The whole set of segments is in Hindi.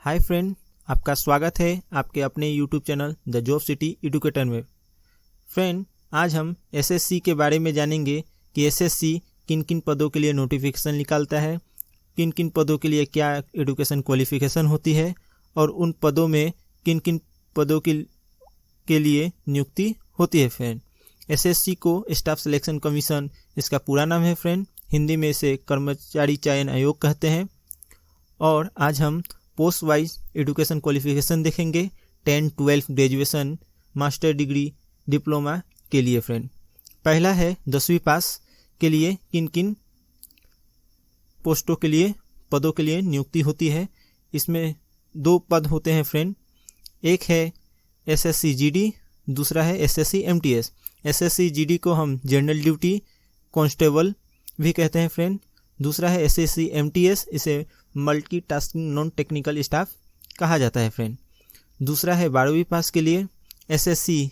हाय फ्रेंड, आपका स्वागत है आपके अपने YouTube channel the job city educator में। फ्रेंड, आज हम एसएससी के बारे में जानेंगे कि एसएससी किन किन पदों के लिए नोटिफिकेशन निकालता है, किन किन पदों के लिए क्या एजुकेशन क्वालिफिकेशन होती है और उन पदों में किन किन पदों के लिए नियुक्ति होती है। फ्रेंड, एसएससी को स्टाफ सिलेक्शन कमीशन इसका पूरा नाम है। फ्रेंड, हिंदी में इसे कर्मचारी चयन आयोग कहते हैं। और आज हम पोस्ट वाइज एजुकेशन क्वालिफिकेशन देखेंगे 10, 12 ग्रेजुएशन, मास्टर डिग्री, डिप्लोमा के लिए। फ्रेंड, पहला है 10वीं पास के लिए किन किन पोस्टों के लिए पदों के लिए नियुक्ति होती है। इसमें 2 पद होते हैं। फ्रेंड, एक है एसएससी जीडी, दूसरा है एसएससी एमटीएस। एसएससी जीडी को हम जनरल ड्यूटी कांस्टेबल भी कहते हैं। फ्रेंड, दूसरा है एसएससी एमटीएस, इसे मल्टीटास्किंग नॉन टेक्निकल स्टाफ कहा जाता है। फ्रेंड, दूसरा है 12वीं पास के लिए SSC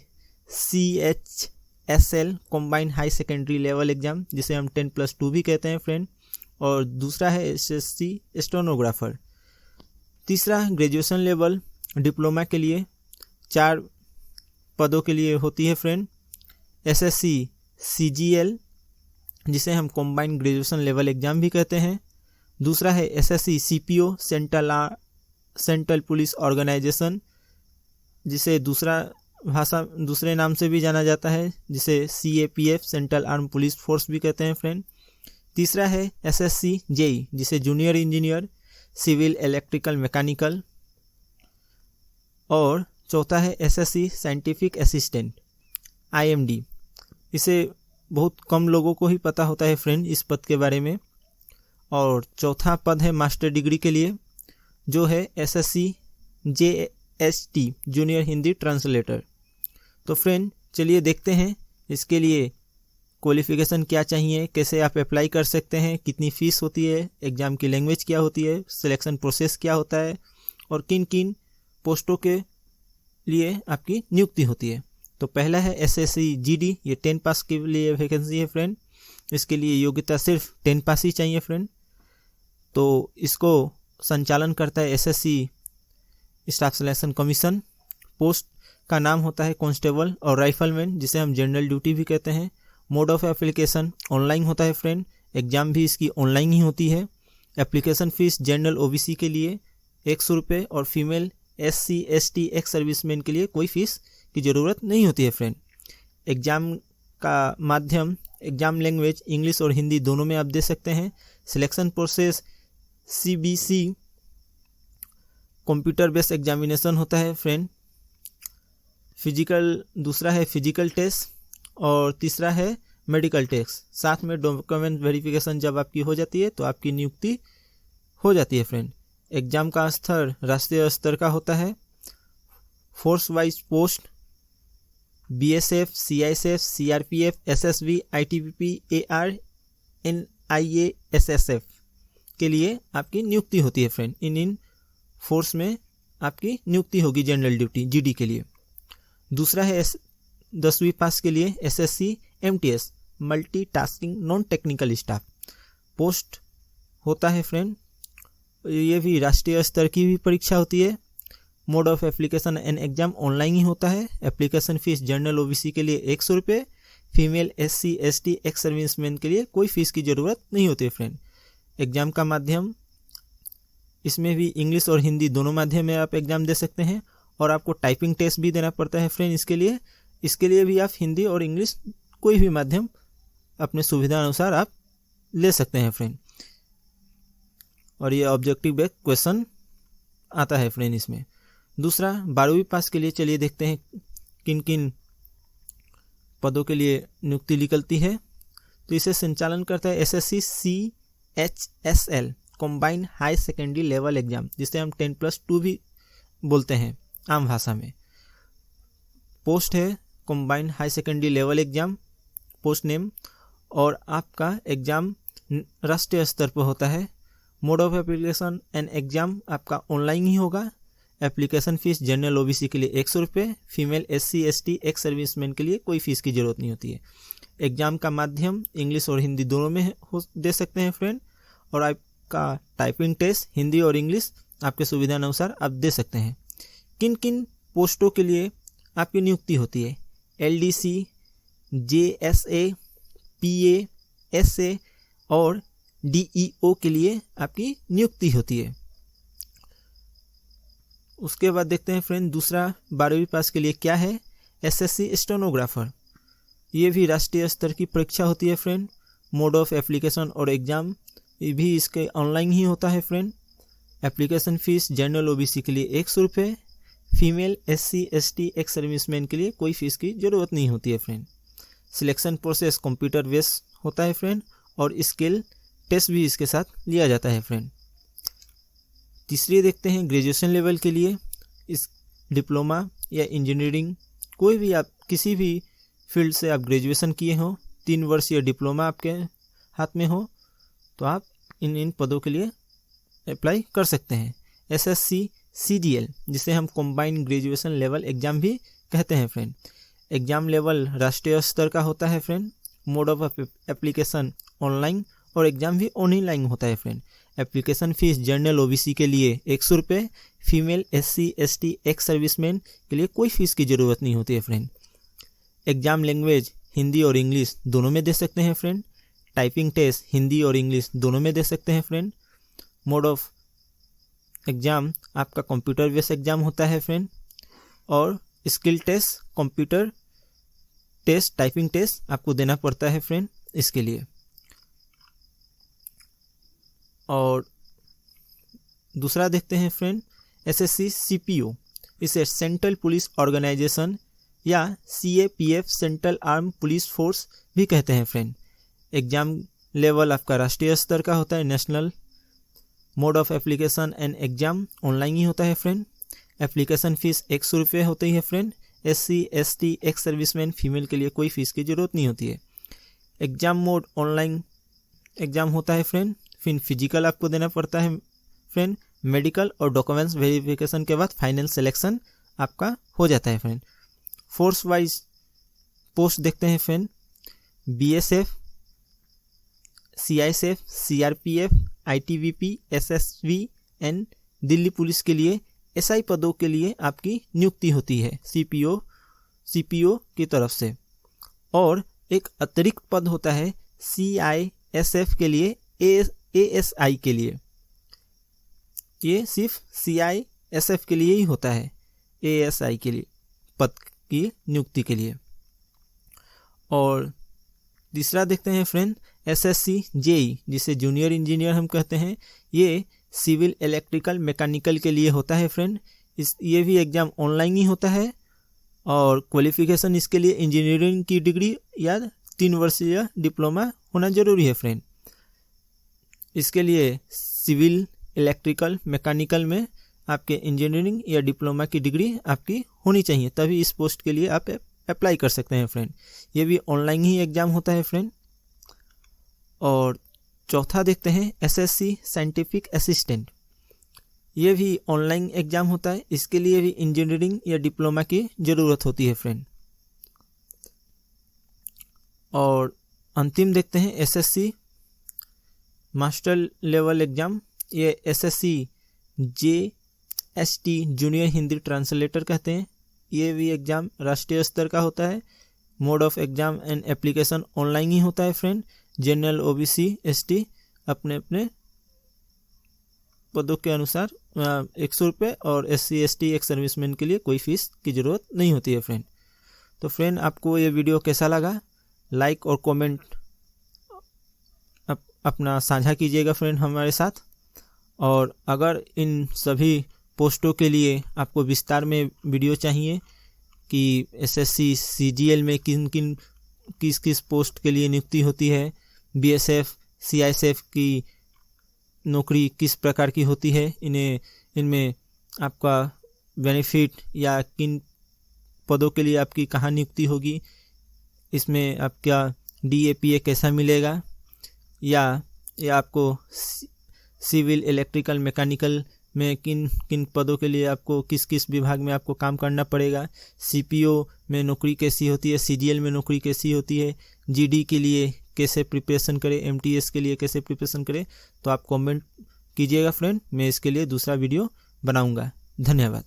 CHSL combined high secondary level exam, जिसे हम 10+2 भी कहते हैं। फ्रेंड, और दूसरा है एसएससी स्टेनोग्राफर। तीसरा ग्रेजुएशन लेवल डिप्लोमा के लिए 4 पदों के लिए होती है। फ्रेंड, एसएससी सीजीएल, जिसे हम कॉम्बाइंड ग्रेजुएशन लेवल एग्जाम भी कहते हैं। दूसरा है SSC CPO central police organisation, जिसे दूसरे नाम से भी जाना जाता है, जिसे CAPF central arm police force भी कहते हैं। फ्रेंड, तीसरा है एसएससी जेई, जिसे junior engineer civil electrical mechanical. और चौथा है एसएससी साइंटिफिक असिस्टेंट आईएमडी। इसे बहुत कम लोगों को ही पता होता है फ्रेंड इस पद के बारे में। और चौथा पद है मास्टर डिग्री के लिए, जो है SSC JST junior Hindi translator. तो फ्रेंड, चलिए देखते हैं इसके लिए क्वालिफिकेशन क्या चाहिए, कैसे आप अप्लाई कर सकते हैं, कितनी फ़ीस होती है, एग्ज़ाम की लैंग्वेज क्या होती है, सिलेक्शन प्रोसेस क्या होता है और किन किन पोस्टों के लिए आपकी नियुक्ति होती है। तो पहला है एसएससी जीडी, ये 10 पास के लिए वैकेंसी है। फ्रेंड, इसके लिए योग्यता सिर्फ 10 पास ही चाहिए। फ्रेंड, तो इसको संचालन करता है SSC staff selection commission. Post का नाम होता है कांस्टेबल और राइफलमैन, जिसे हम जनरल ड्यूटी भी कहते हैं। मोड ऑफ एप्लीकेशन ऑनलाइन होता है। फ्रेंड, एग्जाम भी इसकी ऑनलाइन ही होती है। एप्लीकेशन फ़ीस जनरल ओबीसी के लिए 100 रुपये और female SC ST ex serviceman के लिए कोई फ़ीस की ज़रूरत नहीं होती है। फ्रेंड, एग्ज़ाम का माध्यम, एग्ज़ाम लैंग्वेज इंग्लिश और हिंदी दोनों में आप दे सकते हैं। Selection process CBC computer based examination होता है। फ्रेंड, दूसरा है फिजिकल टेस्ट और तीसरा है मेडिकल टेस्ट। साथ में डॉक्यूमेंट वेरिफिकेशन जब आपकी हो जाती है तो आपकी नियुक्ति हो जाती है। फ्रेंड, एग्ज़ाम का स्तर राष्ट्रीय स्तर का होता है। Force wise post BSF, CISF, CRPF, SSB, ITBP, AR, NIA, SSF के लिए आपकी नियुक्ति होती है। फ्रेंड, इन फोर्स में आपकी नियुक्ति होगी जनरल ड्यूटी जीडी के लिए। दूसरा है 10वीं पास के लिए SSC MTS multitasking non technical staff post होता है। फ्रेंड, ये भी राष्ट्रीय स्तर की भी परीक्षा होती है। Mode of application and exam online ही होता है। एप्लीकेशन फ़ीस जनरल ओबीसी के लिए 100 रुपये, female SC ST ex serviceman के लिए कोई फ़ीस की ज़रूरत नहीं होती है। फ्रेंड, एग्ज़ाम का माध्यम इसमें भी इंग्लिश और हिंदी दोनों माध्यम में आप एग्ज़ाम दे सकते हैं और आपको टाइपिंग टेस्ट भी देना पड़ता है। फ्रेंड, इसके लिए भी आप हिंदी और इंग्लिश कोई भी माध्यम अपने सुविधा अनुसार आप ले सकते हैं। फ्रेंड, और ये ऑब्जेक्टिव बेस्ड क्वेश्चन आता है। फ्रेंड, इसमें दूसरा 12वीं पास के लिए चलिए देखते हैं किन किन पदों के लिए नियुक्ति निकलती है। तो इसे संचालन करता है SSC CHSL combined high secondary level exam, जिसे हम 10+2 भी बोलते हैं आम भाषा में। पोस्ट है combined high secondary level exam, post name, और आपका एग्ज़ाम राष्ट्रीय स्तर पर होता है। Mode of application and exam आपका ऑनलाइन ही होगा। एप्लीकेशन फ़ीस जनरल ओबीसी के लिए 100 रुपये, female SC ST ex serviceman के लिए कोई फ़ीस की ज़रूरत नहीं होती है। एग्ज़ाम का माध्यम इंग्लिश और हिंदी दोनों में दे सकते हैं। फ्रेंड, और आपका टाइपिंग टेस्ट हिंदी और इंग्लिश आपके सुविधा अनुसार आप दे सकते हैं। किन किन पोस्टों के लिए आपकी नियुक्ति होती है? LDC, JSA, PA, SA और DEO के लिए आपकी नियुक्ति होती है। उसके बाद देखते हैं फ्रेंड दूसरा 12वीं पास के लिए क्या है? SSC stenographer. ये भी राष्ट्रीय स्तर की परीक्षा होती है फ्रेंड। मोड ऑफ एप्लीकेशन और एग्ज़ाम ये भी इसके ऑनलाइन ही होता है friend. Application fees general OBC के लिए 100 रुपये, female SC ST ex serviceman के लिए कोई फ़ीस की ज़रूरत नहीं होती है friend. Selection process computer based होता है फ्रेंड और स्किल टेस्ट भी इसके साथ लिया जाता है फ्रेंड। तीसरी देखते हैं ग्रेजुएशन लेवल के लिए। इस डिप्लोमा या इंजीनियरिंग कोई भी आप किसी भी फील्ड से आप ग्रेजुएशन किए हो, 3 वर्ष या डिप्लोमा आपके हाथ में हो, तो आप इन पदों के लिए अप्लाई कर सकते हैं। SSC CGL जिसे हम कंबाइंड ग्रेजुएशन लेवल एग्ज़ाम भी कहते हैं फ्रेंड। एग्ज़ाम लेवल राष्ट्रीय स्तर का होता है friend. Mode of application online और एग्ज़ाम भी ऑनलाइन होता है friend. Application fees general OBC के लिए 100 रुपये, female SC ST ex serviceman के लिए कोई फ़ीस की ज़रूरत नहीं होती है फ्रेंड। एग्ज़ाम लैंग्वेज हिंदी और इंग्लिश दोनों में दे सकते हैं फ्रेंड। टाइपिंग टेस्ट हिंदी और इंग्लिश दोनों में दे सकते हैं फ्रेंड। मोड ऑफ एग्ज़ाम आपका कंप्यूटर बेस्ड एग्ज़ाम होता है फ्रेंड और skill test, computer test, typing test आपको देना पड़ता है फ्रेंड इसके लिए। और दूसरा देखते हैं फ्रेंड SSC CPO, इसे सेंट्रल पुलिस ऑर्गेनाइजेशन या CAPF central arm police force भी कहते हैं फ्रेंड। एग्ज़ाम लेवल आपका राष्ट्रीय स्तर का होता है, national. Mode of application and exam online ही होता है फ्रेंड। एप्लीकेशन फ़ीस 100 रुपये होती है friend. SC ST ex serviceman female के लिए कोई फ़ीस की ज़रूरत नहीं होती है। एग्ज़ाम मोड ऑनलाइन एग्ज़ाम होता है फ्रेंड। फिर फिजिकल आपको देना पड़ता है फ्रेंड। मेडिकल और डॉक्यूमेंट्स वेरिफिकेशन के बाद फाइनल सिलेक्शन आपका हो जाता है फ्रेंड। फोर्स वाइज पोस्ट देखते हैं friend. BSF, CISF, CRPF, ITBP, SSB and Delhi police के लिए SI पदों के लिए आपकी नियुक्ति होती है CPO की तरफ से। और एक अतिरिक्त पद होता है CISF के लिए, ASI के लिए। ये सिर्फ CISF के लिए ही होता है, ASI के लिए पद की नियुक्ति के लिए। और तीसरा देखते हैं फ्रेंड SSC JE जिसे जूनियर इंजीनियर हम कहते हैं। ये सिविल इलेक्ट्रिकल मैकेनिकल के लिए होता है फ्रेंड। ये भी एग्ज़ाम ऑनलाइन ही होता है और क्वालिफिकेशन इसके लिए इंजीनियरिंग की डिग्री या 3 वर्षीय डिप्लोमा होना ज़रूरी है फ्रेंड। इसके लिए सिविल इलेक्ट्रिकल मैकेनिकल में आपके इंजीनियरिंग या डिप्लोमा की डिग्री आपकी होनी चाहिए, तभी इस पोस्ट के लिए आप अप्लाई कर सकते हैं फ्रेंड। ये भी ऑनलाइन ही एग्ज़ाम होता है फ्रेंड। और चौथा देखते हैं SSC साइंटिफिक असिस्टेंट। ये भी ऑनलाइन एग्ज़ाम होता है। इसके लिए भी इंजीनियरिंग या डिप्लोमा की ज़रूरत होती है फ्रेंड। और अंतिम देखते हैं SSC मास्टर लेवल एग्ज़ाम। ये SSC JST junior Hindi translator कहते हैं। ये भी एग्ज़ाम राष्ट्रीय स्तर का होता है। Mode of exam and application online ही होता है फ्रेंड। जनरल OBC ST अपने अपने पदों के अनुसार 100 रुपये और SC ST एक्स सर्विसमैन के लिए कोई फ़ीस की ज़रूरत नहीं होती है फ्रेंड। तो फ्रेंड आपको ये वीडियो कैसा लगा? लाइक और कमेंट अपना साझा कीजिएगा फ्रेंड हमारे साथ। और अगर इन सभी पोस्टों के लिए आपको विस्तार में वीडियो चाहिए कि SSC CGL में किस किस पोस्ट के लिए नियुक्ति होती है, BSF CISF की नौकरी किस प्रकार की होती है, इनमें आपका बेनिफिट या किन पदों के लिए आपकी कहाँ नियुक्ति होगी, इसमें आपका DAPA कैसा मिलेगा, या आपको सिविल इलेक्ट्रिकल मैकेनिकल में किन किन पदों के लिए आपको किस किस विभाग में आपको काम करना पड़ेगा, CPO में नौकरी कैसी होती है, CGL में नौकरी कैसी होती है, GD के लिए कैसे प्रिपरेशन करें, MTS के लिए कैसे प्रिपरेशन करें, तो आप कमेंट कीजिएगा फ्रेंड। मैं इसके लिए दूसरा वीडियो बनाऊंगा। धन्यवाद।